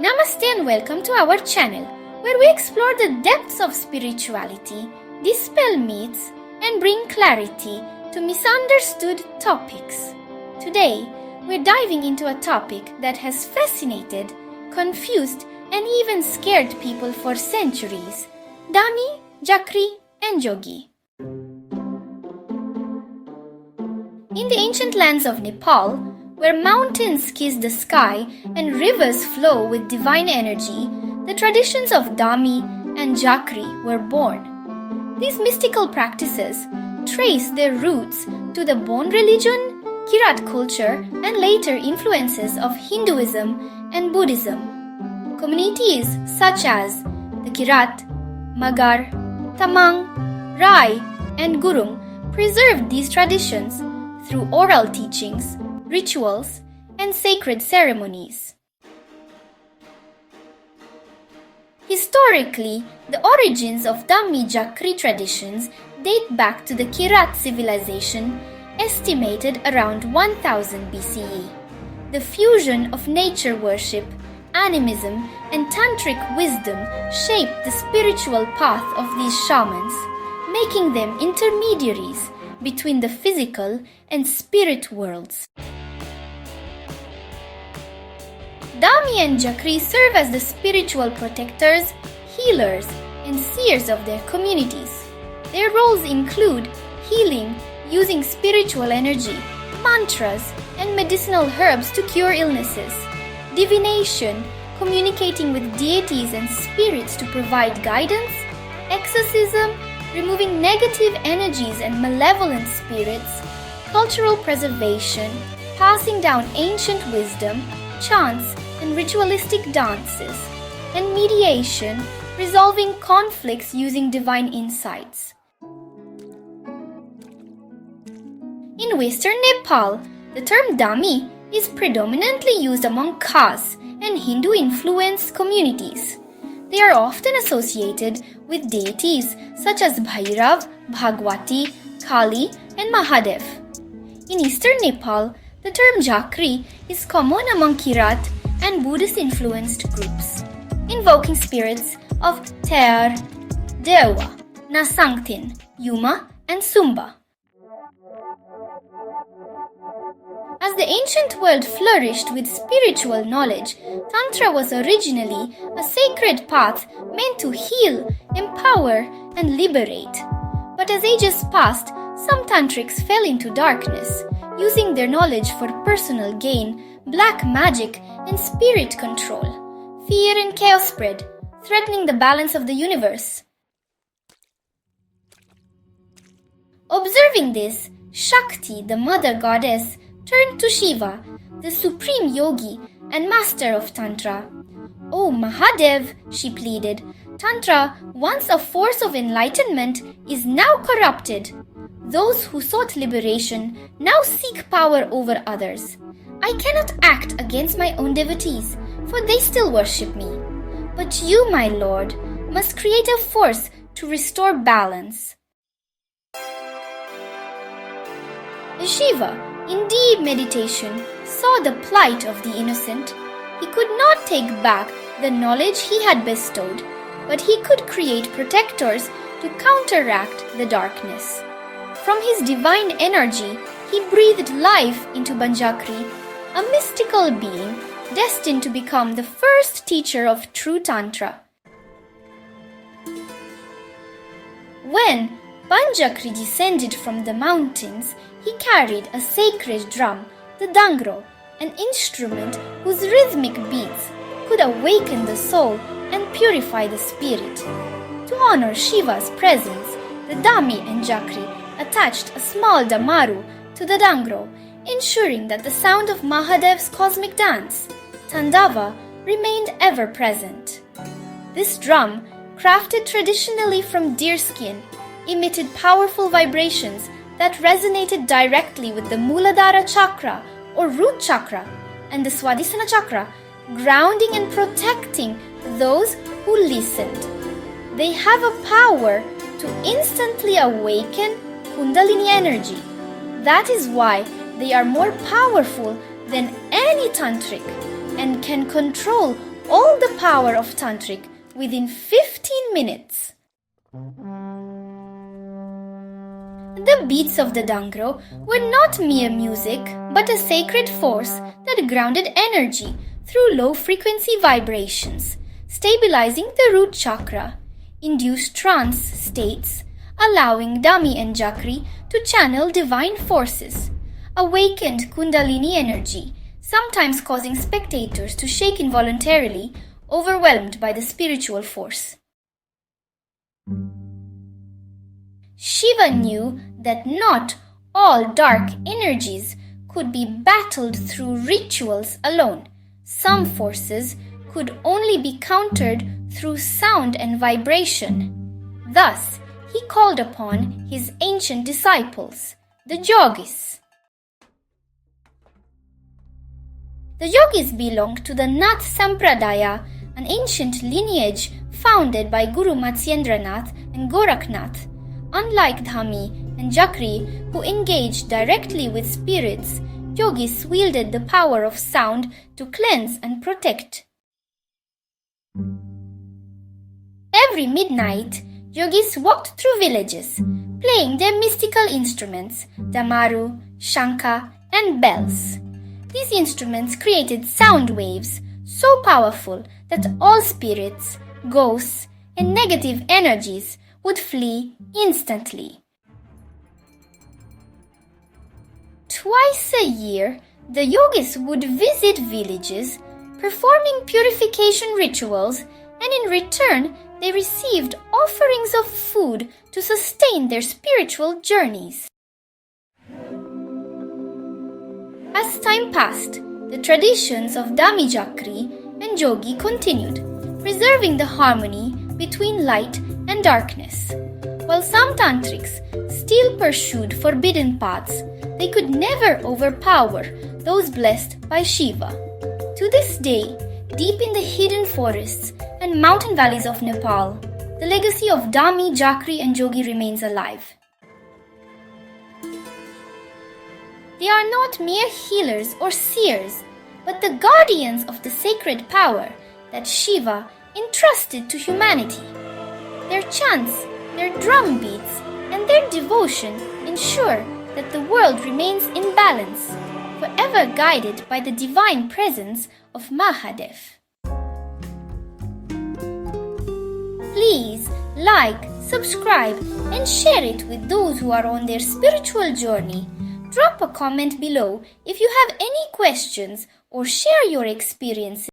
Namaste and welcome to our channel, where we explore the depths of spirituality, dispel myths, and bring clarity to misunderstood topics. Today, we're diving into a topic that has fascinated, confused, and even scared people for centuries: Dhami-Jhakri and Jogi. In the ancient lands of Nepal, where mountains kiss the sky and rivers flow with divine energy, the traditions of Dhami and Jhakri were born. These mystical practices trace their roots to the Bon religion, Kirat culture, and later influences of Hinduism and Buddhism. Communities such as the Kirat, Magar, Tamang, Rai, and Gurung preserved these traditions through oral teachings, rituals, and sacred ceremonies. Historically, the origins of Dhami-Jhakri traditions date back to the Kirat civilization, estimated around 1000 BCE. The fusion of nature worship, animism, and tantric wisdom shaped the spiritual path of these shamans, making them intermediaries between the physical and spirit worlds. Dhami and Jhakri serve as the spiritual protectors, healers, and seers of their communities. Their roles include healing using spiritual energy, mantras, and medicinal herbs to cure illnesses, divination, communicating with deities and spirits to provide guidance, exorcism, removing negative energies and malevolent spirits, cultural preservation, passing down ancient wisdom, chants, and ritualistic dances, and mediation, resolving conflicts using divine insights. In Western Nepal, the term Dhami is predominantly used among castes and Hindu-influenced communities. They are often associated with deities such as Bhairav, Bhagwati, Kali, and Mahadev. In Eastern Nepal, the term Jhakri is common among Kirat and Buddhist-influenced groups, invoking spirits of Ter, Dewa, Nasangtin, Yuma, and Sumba. As the ancient world flourished with spiritual knowledge, Tantra was originally a sacred path meant to heal, empower, and liberate. But as ages passed, some Tantrics fell into darkness, using their knowledge for personal gain, black magic, and spirit control. Fear and chaos spread, threatening the balance of the universe. Observing this, Shakti, the mother goddess, turned to Shiva, the supreme yogi and master of Tantra. "Oh Mahadev," she pleaded, "Tantra, once a force of enlightenment, is now corrupted. Those who sought liberation now seek power over others. I cannot act against my own devotees, for they still worship me. But you, my lord, must create a force to restore balance." Shiva, in deep meditation, saw the plight of the innocent. He could not take back the knowledge he had bestowed, but he could create protectors to counteract the darkness. From his divine energy, he breathed life into Banjhakri, a mystical being destined to become the first teacher of true Tantra. When Banjhakri descended from the mountains, he carried a sacred drum, the Dhangro, an instrument whose rhythmic beats could awaken the soul and purify the spirit. To honor Shiva's presence, the Dhami and Jhakri attached a small Damaru to the Dhangro, ensuring that the sound of Mahadev's cosmic dance, Tandava, remained ever present. This drum, crafted traditionally from deerskin, emitted powerful vibrations that resonated directly with the Muladhara chakra or root chakra and the Swadhisthana chakra, grounding and protecting those who listened. They have a power to instantly awaken Kundalini energy. That is why they are more powerful than any tantric and can control all the power of Tantric within 15 minutes. The beats of the Dhangro were not mere music, but a sacred force that grounded energy through low-frequency vibrations, stabilizing the root chakra, induced trance states, allowing Dhami-Jhakri to channel divine forces, awakened Kundalini energy, sometimes causing spectators to shake involuntarily, overwhelmed by the spiritual force. Shiva knew that not all dark energies could be battled through rituals alone. Some forces could only be countered through sound and vibration. Thus, he called upon his ancient disciples, the Jogis. The Jogis belonged to the Nath Sampradaya, an ancient lineage founded by Guru Matsyendranath and Gorakhnath. Unlike Dhami-Jhakri, who engaged directly with spirits, Yogis wielded the power of sound to cleanse and protect. Every midnight, Yogis walked through villages, playing their mystical instruments, Damaru, Shankha, and bells. These instruments created sound waves so powerful that all spirits, ghosts, and negative energies would flee instantly. Twice a year, the yogis would visit villages, performing purification rituals, and in return, they received offerings of food to sustain their spiritual journeys. As time passed, the traditions of Dhami-Jhakri and Jogi continued, preserving the harmony between light and darkness. While some tantrics still pursued forbidden paths, they could never overpower those blessed by Shiva. To this day, deep in the hidden forests and mountain valleys of Nepal, the legacy of Dhami-Jhakri and Jogi remains alive. They are not mere healers or seers, but the guardians of the sacred power that Shiva entrusted to humanity. Their chants, their drum beats, and their devotion ensure that the world remains in balance, forever guided by the divine presence of Mahadev. Please like, subscribe, and share it with those who are on their spiritual journey. Drop a comment below if you have any questions or share your experiences.